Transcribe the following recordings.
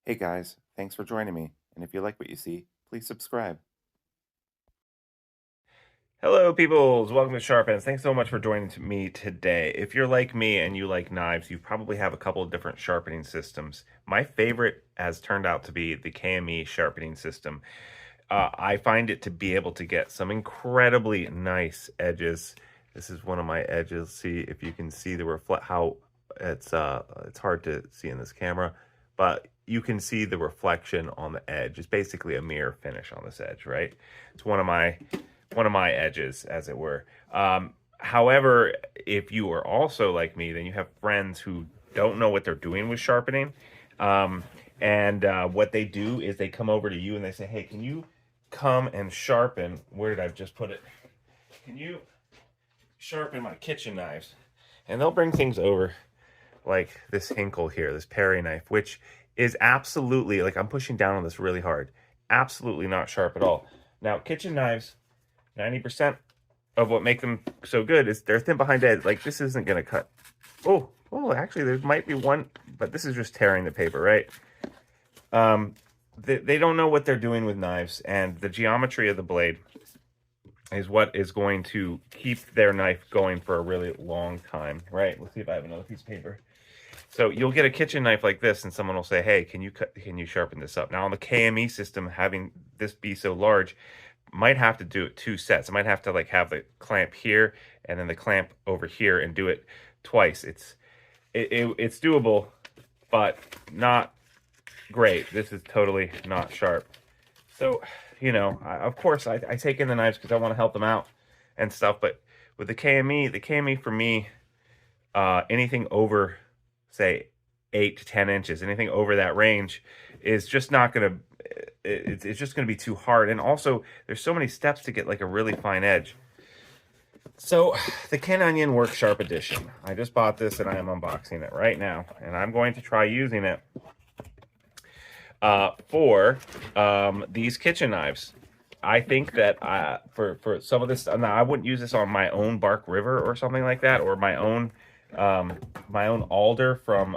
Hey guys, thanks for joining me. And if you like what you see, please subscribe. Hello, peoples. Welcome to Sharp Ends. Thanks so much for joining me today. If you're like me and you like knives, you probably have a couple of different sharpening systems. My favorite has turned out to be the KME sharpening system. I find it to be able to get some incredibly nice edges. This is one of my edges. See if you can see the reflect how it's hard to see in this camera, but you can see the reflection on the edge. It's basically a mirror finish on this edge, right? It's one of my edges, as it were. However, if you are also like me, then you have friends who don't know what they're doing with sharpening. And what they do is they come over to you and they say, "Hey, can you come and sharpen? Where did I just put it? Can you sharpen my kitchen knives?" And they'll bring things over like this Hinkle here, this Perry knife, which is absolutely like I'm pushing down on this really hard. Absolutely not sharp at all. Now, kitchen knives, 90% of what make them so good is they're thin behind edge. Like this isn't gonna cut. Oh, actually, there might be one, but this is just tearing the paper, right? Um, they don't know what they're doing with knives, and the geometry of the blade is what is going to keep their knife going for a really long time, right? Let's see if I have another piece of paper. So you'll get a kitchen knife like this, and someone will say, "Hey, can you sharpen this up?" Now on the KME system, having this be so large, might have to do it two sets. I might have to like have the clamp here and then the clamp over here and do it twice. It's doable, but not great. This is totally not sharp. So, of course, I take in the knives because I want to help them out and stuff. But with the KME for me, anything over, say, 8 to 10 inches, anything over that range is just not going to, it's just going to be too hard. And also, there's so many steps to get like a really fine edge. So, the Ken Onion Work Sharp Edition. I just bought this and I am unboxing it right now. And I'm going to try using it for these kitchen knives. I think that for some of this, now I wouldn't use this on my own Bark River or something like that, or my own alder from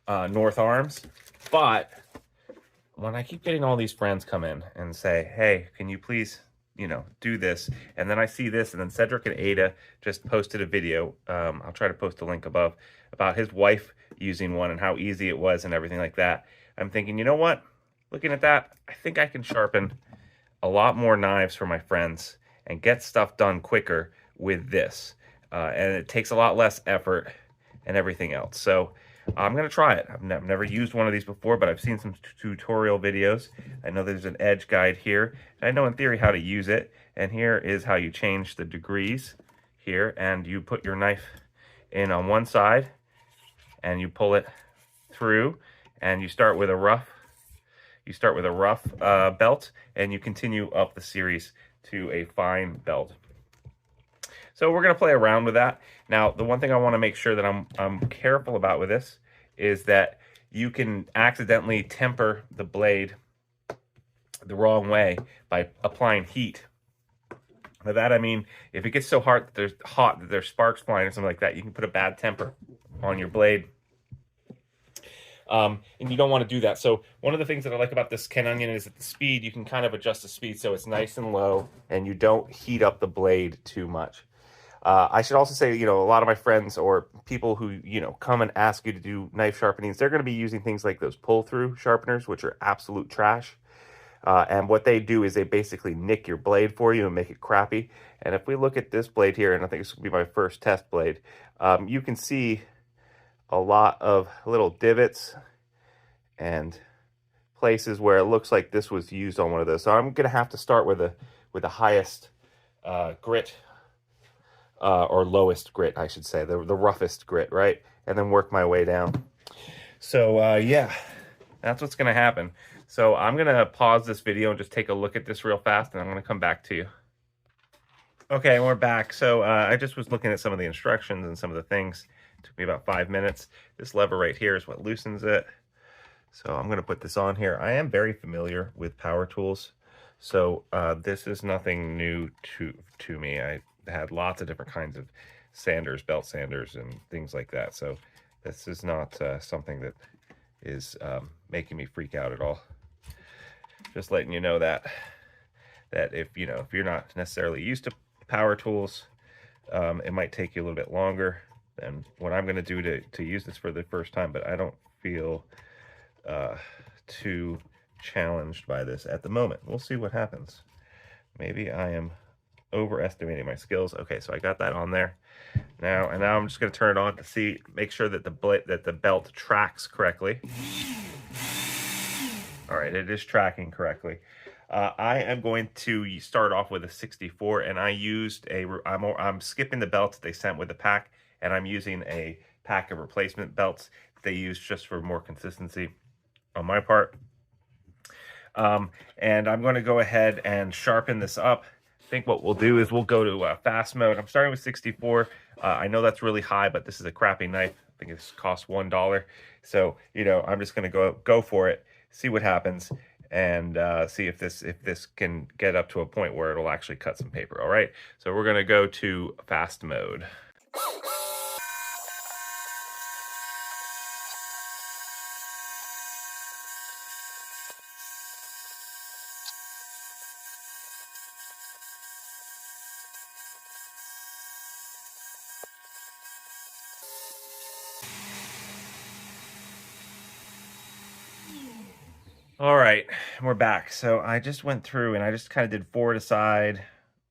North Arms. But when I keep getting all these friends come in and say, "Hey, can you please, do this?" And then I see this, and then Cedric and Ada just posted a video. I'll try to post a link above about his wife using one and how easy it was and everything like that. I'm thinking, you know what? Looking at that, I think I can sharpen a lot more knives for my friends and get stuff done quicker with this. And it takes a lot less effort and everything else. So I'm going to try it. I've never used one of these before, but I've seen some tutorial videos. I know there's an edge guide here. I know in theory how to use it. And here is how you change the degrees here. And you put your knife in on one side and you pull it through, and you start with a rough belt, and you continue up the series to a fine belt. So we're going to play around with that. Now, the one thing I want to make sure that I'm careful about with this is that you can accidentally temper the blade the wrong way by applying heat. By that I mean, if it gets so hot that there's sparks flying or something like that, you can put a bad temper on your blade. And you don't want to do that. So one of the things that I like about this Ken Onion is that the speed, you can kind of adjust the speed so it's nice and low and you don't heat up the blade too much. I should also say, a lot of my friends or people who, come and ask you to do knife sharpenings, they're going to be using things like those pull-through sharpeners, which are absolute trash. And what they do is they basically nick your blade for you and make it crappy. And if we look at this blade here, and I think this will be my first test blade, you can see a lot of little divots and places where it looks like this was used on one of those. So I'm gonna have to start with the highest grit, or lowest grit, I should say, the roughest grit, right? And then work my way down. So yeah, that's what's gonna happen. So I'm gonna pause this video and just take a look at this real fast, and I'm gonna come back to you. Okay, we're back. So I just was looking at some of the instructions and some of the things. It took me about 5 minutes. This lever right here is what loosens it. So I'm going to put this on here. I am very familiar with power tools, so this is nothing new to me. I had lots of different kinds of sanders, belt sanders, and things like that. So this is not something that is making me freak out at all. Just letting you know that if you're not necessarily used to power tools, it might take you a little bit longer than what I'm going to do to use this for the first time, but I don't feel too challenged by this at the moment. We'll see what happens. Maybe I am overestimating my skills. Okay, so I got that on there now, and now I'm just going to turn it on to make sure that the belt tracks correctly. All right, it is tracking correctly. I am going to start off with a 64, and I used I'm skipping the belts they sent with the pack, and I'm using a pack of replacement belts that they use just for more consistency on my part. And I'm going to go ahead and sharpen this up. I think what we'll do is we'll go to fast mode. I'm starting with 64. I know that's really high, but this is a crappy knife. I think it's cost $1. So, I'm just going to go for it, see what happens, and see if this can get up to a point where it'll actually cut some paper. All right, so we're going to go to fast mode. All right, we're back. So I just went through and I just kind of did 4 to side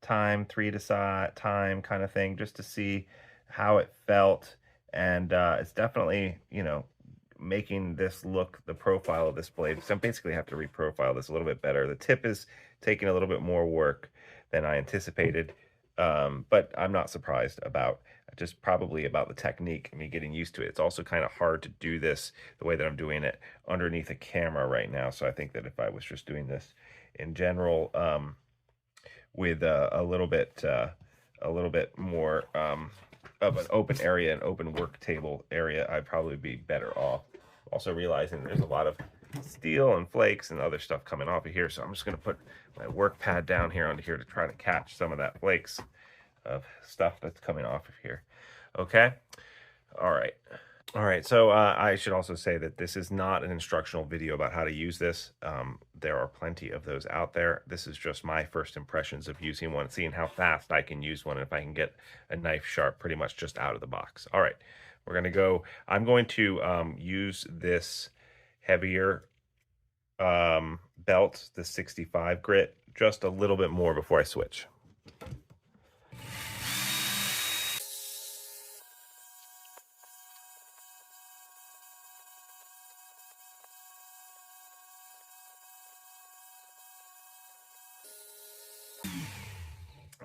time, 3 to side time kind of thing, just to see how it felt. And it's definitely, making this look the profile of this blade. So I basically have to reprofile this a little bit better. The tip is taking a little bit more work than I anticipated, but I'm not surprised about. Just probably about the technique and me getting used to it. It's also kind of hard to do this the way that I'm doing it underneath a camera right now. So I think that if I was just doing this in general, with a little bit more of an open area, an open work table area, I'd probably be better off. Also realizing there's a lot of steel and flakes and other stuff coming off of here. So I'm just going to put my work pad down here onto here to try to catch some of that flakes of stuff that's coming off of here. Okay. All right. So I should also say that this is not an instructional video about how to use this. There are plenty of those out there. This is just my first impressions of using one, seeing how fast I can use one, and if I can get a knife sharp pretty much just out of the box. All right, we're going to go. I'm going to use this heavier belt, the 65 grit, just a little bit more before I switch.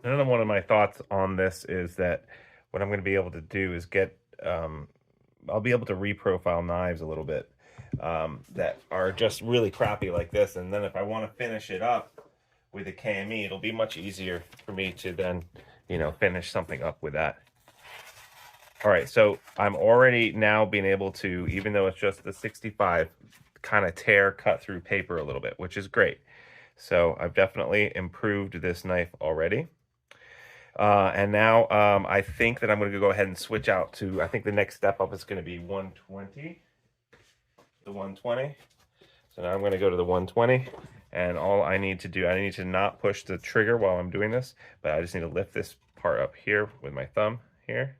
Another one of my thoughts on this is that what I'm going to be able to do is I'll be able to reprofile knives a little bit that are just really crappy like this. And then if I want to finish it up with a KME, it'll be much easier for me to then, finish something up with that. All right, so I'm already now being able to, even though it's just the 65, kind of cut through paper a little bit, which is great. So I've definitely improved this knife already. And now I think that I'm going to go ahead and switch out to, I think the next step up is going to be 120. The 120. So now I'm going to go to the 120. And all I need to do, I need to not push the trigger while I'm doing this, but I just need to lift this part up here with my thumb here.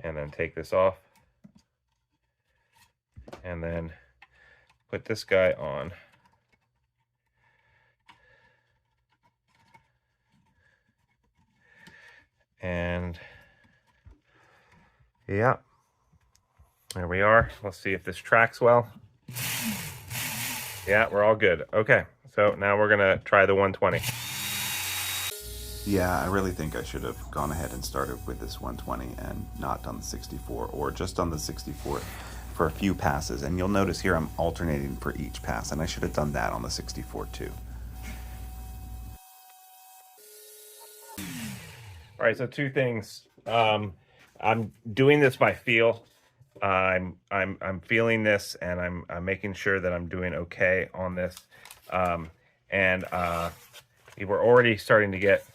And then take this off. And then put this guy on. And yeah, there we are. Let's see if this tracks well. Yeah, we're all good. Okay, so now we're gonna try the 120. Yeah, I really think I should have gone ahead and started with this 120 and not done the 64, or just done the 64 for a few passes. And you'll notice here I'm alternating for each pass, and I should have done that on the 64 too. All right, so two things. I'm doing this by feel. I'm feeling this, and I'm making sure that I'm doing okay on this. And we're already starting to get,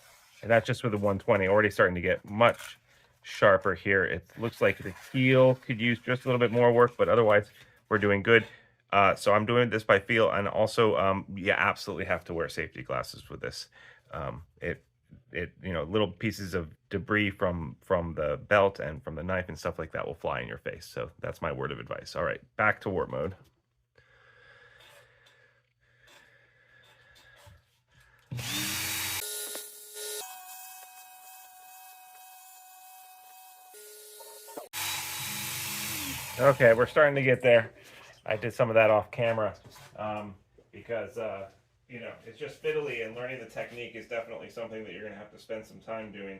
and that's just with the 120, already starting to get much sharper here. It looks like the heel could use just a little bit more work, but otherwise we're doing good. So I'm doing this by feel, and also, you absolutely have to wear safety glasses with this. It little pieces of debris from the belt and from the knife and stuff like that will fly in your face. So that's my word of advice. All right, back to warp mode. Okay, we're starting to get there. I did some of that off camera because it's just fiddly, and learning the technique is definitely something that you're going to have to spend some time doing.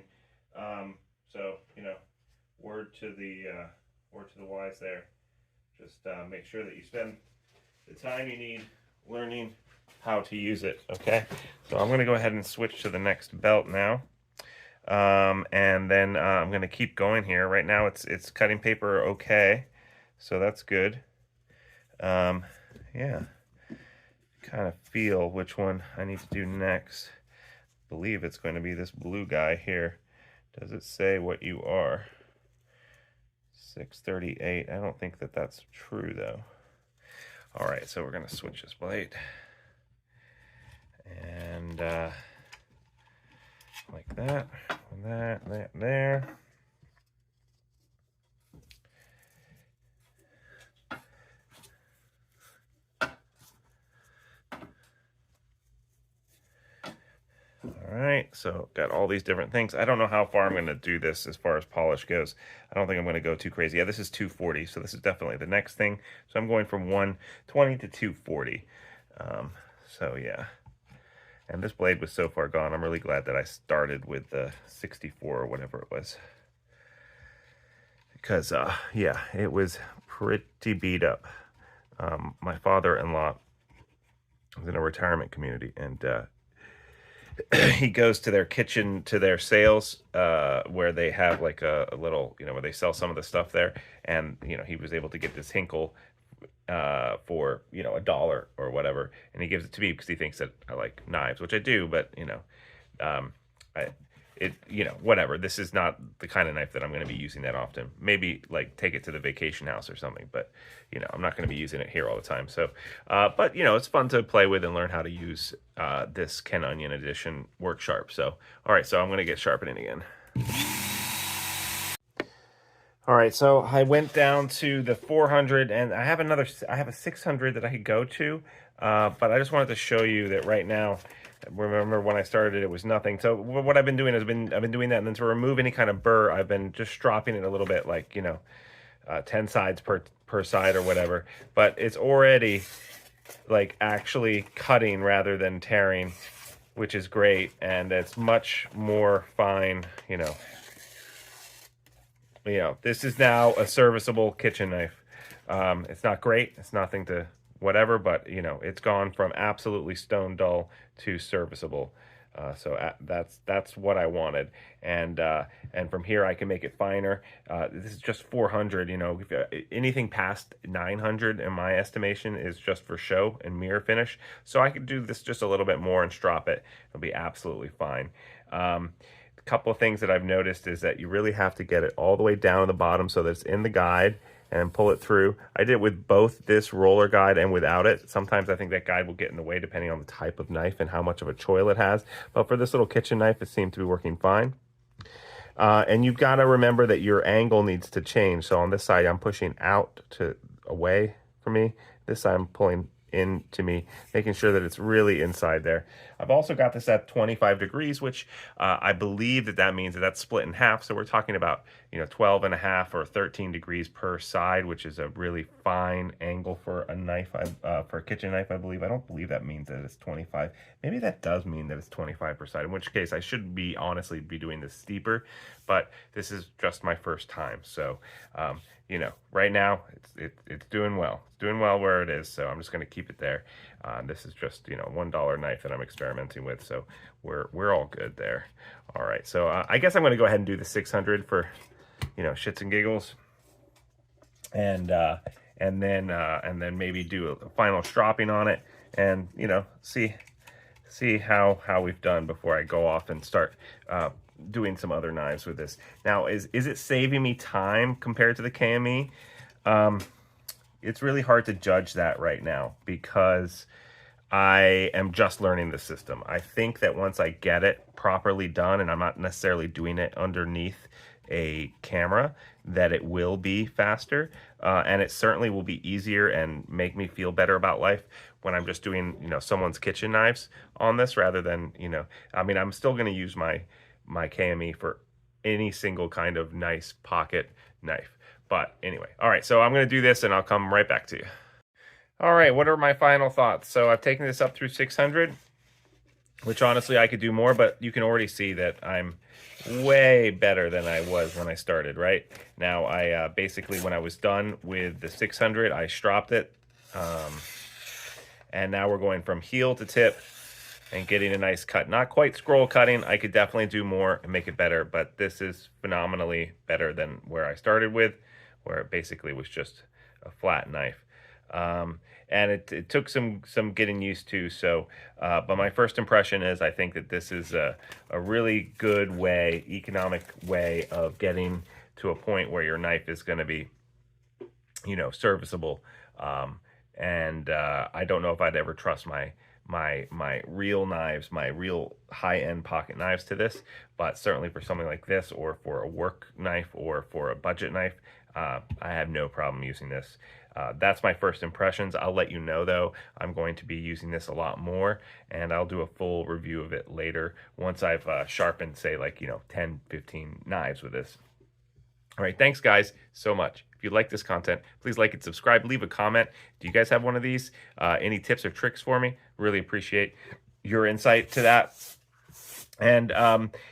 So word to the wise there. Just make sure that you spend the time you need learning how to use it. Okay, so I'm going to go ahead and switch to the next belt now. And then I'm going to keep going here. Right now it's cutting paper okay, so that's good. Yeah, kind of feel which one I need to do next. I believe it's going to be this blue guy here. Does it say what you are? 638. I don't think that that's true though. All right, so we're going to switch this blade. And like that, that, there. All right, so got all these different things. I don't know how far I'm going to do this as far as polish goes. I don't think I'm going to go too crazy. Yeah, this is 240, so this is definitely the next thing. So I'm going from 120 to 240. So yeah. And this blade was so far gone. I'm really glad that I started with the 64 or whatever it was. Because, yeah, it was pretty beat up. My father-in-law was in a retirement community, and he goes to their kitchen, to their sales, where they have like a little, where they sell some of the stuff there. And, he was able to get this Hinkle for $1 or whatever, and he gives it to me because he thinks that I like knives, which I do, but whatever. This is not the kind of knife that I'm going to be using that often. Maybe like take it to the vacation house or something, but I'm not going to be using it here all the time. So but it's fun to play with and learn how to use this Ken Onion Edition Work Sharp. So all right, so I'm going to get sharpening again. All right, so I went down to the 400, and I have a 600 that I could go to, but I just wanted to show you that right now. Remember when I started, it was nothing. So what I've been doing is I've been doing that, and then to remove any kind of burr, I've been just stropping it a little bit, like 10 sides per side or whatever. But it's already like actually cutting rather than tearing, which is great, and it's much more fine, this is now a serviceable kitchen knife. It's not great. It's nothing to whatever, but it's gone from absolutely stone dull to serviceable. So that's what I wanted, and from here I can make it finer. This is just 400. Anything past 900 in my estimation is just for show and mirror finish. So I could do this just a little bit more and strop it. It'll be absolutely fine. A couple of things that I've noticed is that you really have to get it all the way down to the bottom so that it's in the guide, and pull it through. I did it with both this roller guide and without it. Sometimes I think that guide will get in the way depending on the type of knife and how much of a choil it has. But for this little kitchen knife, it seemed to be working fine. And you've got to remember that your angle needs to change. So on this side, I'm pushing out to away from me. This side, I'm pulling into me, making sure that it's really inside there. I've also got this at 25 degrees, which I believe that means that that's split in half. So we're talking about 12 and a half or 13 degrees per side, which is a really fine angle for a knife, for a kitchen knife, I believe. I don't believe that means that it's 25. Maybe that does mean that it's 25 per side, in which case I should be honestly be doing this steeper, but this is just my first time. So right now it's doing well. It's doing well where it is, so I'm just going to keep it there. This is just $1 knife that I'm experimenting with, so we're all good there. All right, so I guess I'm going to go ahead and do the 600 for shits and giggles, and then maybe do a final stropping on it, and see how we've done before I go off and start doing some other knives with this. Now, is it saving me time compared to the KME? it's really hard to judge that right now because I am just learning the system. I think that once I get it properly done, and I'm not necessarily doing it underneath a camera, that it will be faster, and it certainly will be easier and make me feel better about life when I'm just doing, you know, someone's kitchen knives on this rather than, you know, I mean, I'm still going to use my KME for any single kind of nice pocket knife. But anyway, all right, so I'm going to do this and I'll come right back to you. All right, what are my final thoughts? So I've taken this up through 600, which honestly I could do more, but you can already see that I'm way better than I was when I started, right? Now, I basically, when I was done with the 600, I stropped it. And now we're going from heel to tip and getting a nice cut. Not quite scroll cutting. I could definitely do more and make it better, but this is phenomenally better than where I started with, where it basically was just a flat knife. And it took some getting used to. So, but my first impression is I think that this is a really good way, economic way of getting to a point where your knife is going to be, you know, serviceable. And I don't know if I'd ever trust my real knives, my real high-end pocket knives to this, but certainly for something like this, or for a work knife, or for a budget knife, I have no problem using this. That's my first impressions. I'll let you know, though. I'm going to be using this a lot more, and I'll do a full review of it later once I've sharpened, say, like, you know, 10, 15 knives with this. All right, thanks, guys, so much. If you like this content, please like and subscribe. Leave a comment. Do you guys have one of these? Any tips or tricks for me? Really appreciate your insight to that. And,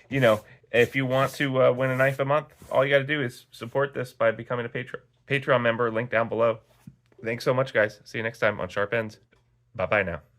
you know, if you want to win a knife a month, all you got to do is support this by becoming a Patreon member. Link down below. Thanks so much, guys. See you next time on Sharp Ends. Bye-bye now.